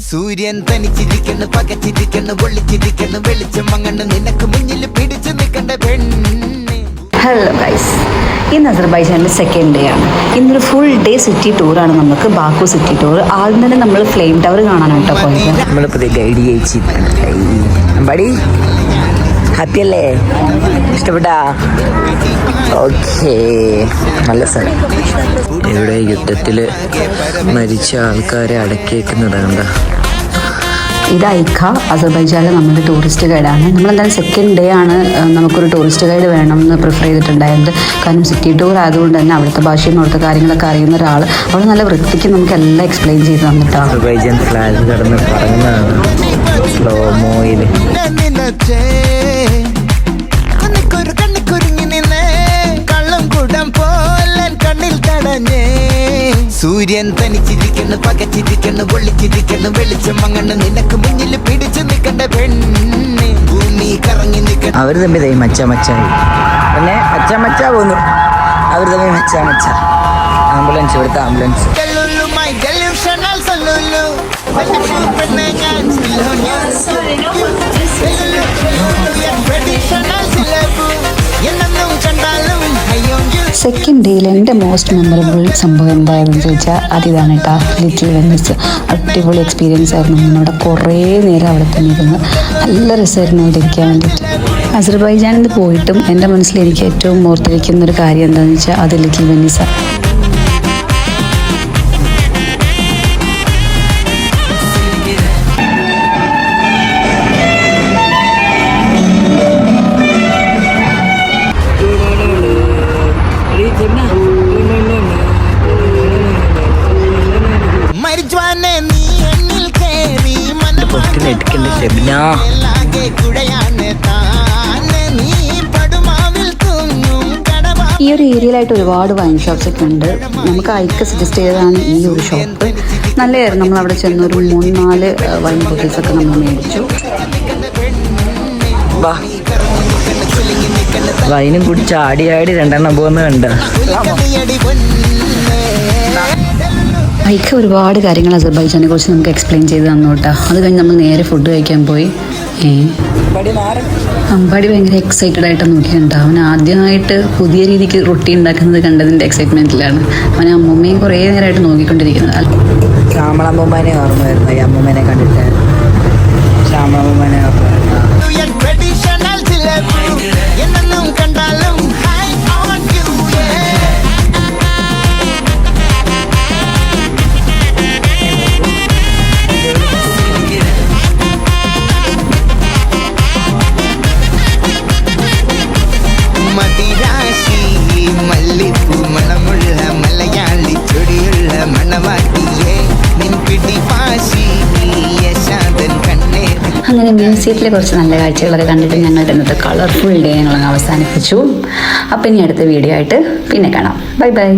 സൂര്യൻ തനിച്ചിരിക്കുന്നു പകച്ചിരിക്കുന്നു പൊള്ളിച്ചിരിക്കുന്നു വെളിച്ചം മങ്ങണ് നിനക്ക് മുന്നിൽ പിടിച്ചു നിൽക്കേണ്ട പെണ്ണ്. ഹലോ ഗൈസ്, ഇന്ന് അസർബൈജാനിലെ സെക്കൻഡ് ഡേ ആണ്. ഇന്നൊരു ഫുൾ ഡേ സിറ്റി ടൂറാണ് നമുക്ക്, ബാക്കു സിറ്റി ടൂർ. ആദ്യം തന്നെ നമ്മൾ ഫ്ലെയിം ടവർ കാണാനായിട്ടോ പോയത്. നമ്മളിപ്പോൾ ഗൈഡ് ചെയ്യിച്ചിരി ഹാപ്പി അല്ലേ? ഇഷ്ടപ്പെട്ടാ? ഓക്കേ, നല്ല സ്ഥലം. ഇവിടെ യുദ്ധത്തിൽ മരിച്ച ആൾക്കാരെ അടക്കിയേക്കുന്നതാണ്. ഇത് ഐഖ, അസർബൈജാനിലെ നമ്മുടെ ടൂറിസ്റ്റ് ഗൈഡാണ്. നമ്മളെന്തായാലും സെക്കൻഡ് ഡേ ആണ് നമുക്കൊരു ടൂറിസ്റ്റ് ഗൈഡ് വേണമെന്ന് പ്രിഫർ ചെയ്തിട്ടുണ്ടായത്. കാരണം സിറ്റി ടൂർ ആയതുകൊണ്ട് തന്നെ അവിടുത്തെ ഭാഷയും അവിടുത്തെ കാര്യങ്ങളൊക്കെ അറിയുന്ന ഒരാൾ അവിടെ നല്ല വൃത്തിക്ക് നമുക്ക് എല്ലാം എക്സ്പ്ലെയിൻ ചെയ്ത് തന്നിട്ടാണ്. അസർബൈജാൻ ഫ്ലാഗ് കടന്ന് പറഞ്ഞതാണ് സ്ലോ മോയിൽ. സൂര്യൻ തനിച്ചിരിക്കുന്നു പകച്ചിരിക്കുന്നു പൊള്ളിച്ചിരിക്കുന്നു വെളിച്ചം മങ്ങണ് നിനക്ക് മുന്നിൽ പിടിച്ചു നിൽക്കേണ്ട പെണ്ണ്. ഭൂമി കറങ്ങി നിൽക്കണം. അവർ തമ്മിൽ മച്ചായി പിന്നെ മച്ചാ പോന്നു. അവർ തമ്മിൽ മച്ചാ. ആംബുലൻസ്, ഇവിടുത്തെ ആംബുലൻസ്. സെക്കൻഡ് ഡേയിൽ എൻ്റെ മോസ്റ്റ് മെമ്മറബിൾ സംഭവം എന്താണെന്ന് ചോദിച്ചാൽ അതിതാണ് കേട്ടോ, ലിറ്റിൽ വെനീസ്. അടിപൊളി എക്സ്പീരിയൻസ് ആയിരുന്നു. നമ്മളവിടെ കുറേ നേരം അവിടെ തന്നെ ഇരുന്ന് നല്ല രസമായിരുന്നു അവിടെ ഇരിക്കാൻ വേണ്ടിയിട്ട്. അസർബൈജാനിൽ നിന്ന് പോയിട്ടും എൻ്റെ മനസ്സിൽ എനിക്ക് ഏറ്റവും ഓർത്തിരിക്കുന്ന ഒരു കാര്യം എന്താണെന്ന് വെച്ചാൽ അത് ലിറ്റിൽ വെനീസാണ്. ഈ ഒരു ഏരിയയിലായിട്ട് ഒരുപാട് വൈൻ ഷോപ്സ് ഒക്കെ ഉണ്ട്. നമുക്ക് ഐക്ക സജസ്റ്റ് ചെയ്തതാണ് ഈ ഒരു ഷോപ്പ്. നല്ലതായിരുന്നു. നമ്മൾ അവിടെ ചെന്നൊരു 3-4 വൈൻ ബോട്ടിൽസ് ഒക്കെ നമ്മൾ മേടിച്ചു. വൈനും കുടിച്ച് ആടി 2 പോകുന്നത് കണ്ട. ഐക്ക ഒരുപാട് കാര്യങ്ങൾ അസർബൈജാനെ കുറിച്ച് നമുക്ക് എക്സ്പ്ലെയിൻ ചെയ്ത് തന്നു കേട്ടോ. അത് കഴിഞ്ഞ് നമ്മൾ നേരെ ഫുഡ് കഴിക്കാൻ പോയി. അമ്പാടി ഭയങ്കര എക്സൈറ്റഡ് ആയിട്ട് നോക്കിയിട്ടുണ്ട്. അവൻ ആദ്യമായിട്ട് പുതിയ രീതിക്ക് റൊട്ടി ഉണ്ടാക്കുന്നത് കണ്ടതിൻ്റെ എക്സൈറ്റ്മെൻറ്റിലാണ്. അവൻ അമ്മൂമ്മയും കുറേ നേരമായിട്ട് നോക്കിക്കൊണ്ടിരിക്കുന്നത്. ശ്യാമളമ്മൂമ്മനെ ഓർമ്മയായിരുന്നു. ഈ അമ്മൂമ്മനെ കണ്ടിട്ട് ശ്യാമളമ്മൂമ്മനെ ഓർമ്മയായിരുന്നു. അങ്ങനെ മ്യൂസിയത്തിലെ കുറച്ച് നല്ല കാഴ്ചകളൊക്കെ കണ്ടിട്ട് ഞങ്ങളുടെ ഇന്നത്തെ കളർഫുൾ ഡേ ഞങ്ങൾ അവസാനിപ്പിച്ചു. അപ്പം ഇനി അടുത്ത വീഡിയോ ആയിട്ട് പിന്നെ കാണാം. Bye bye.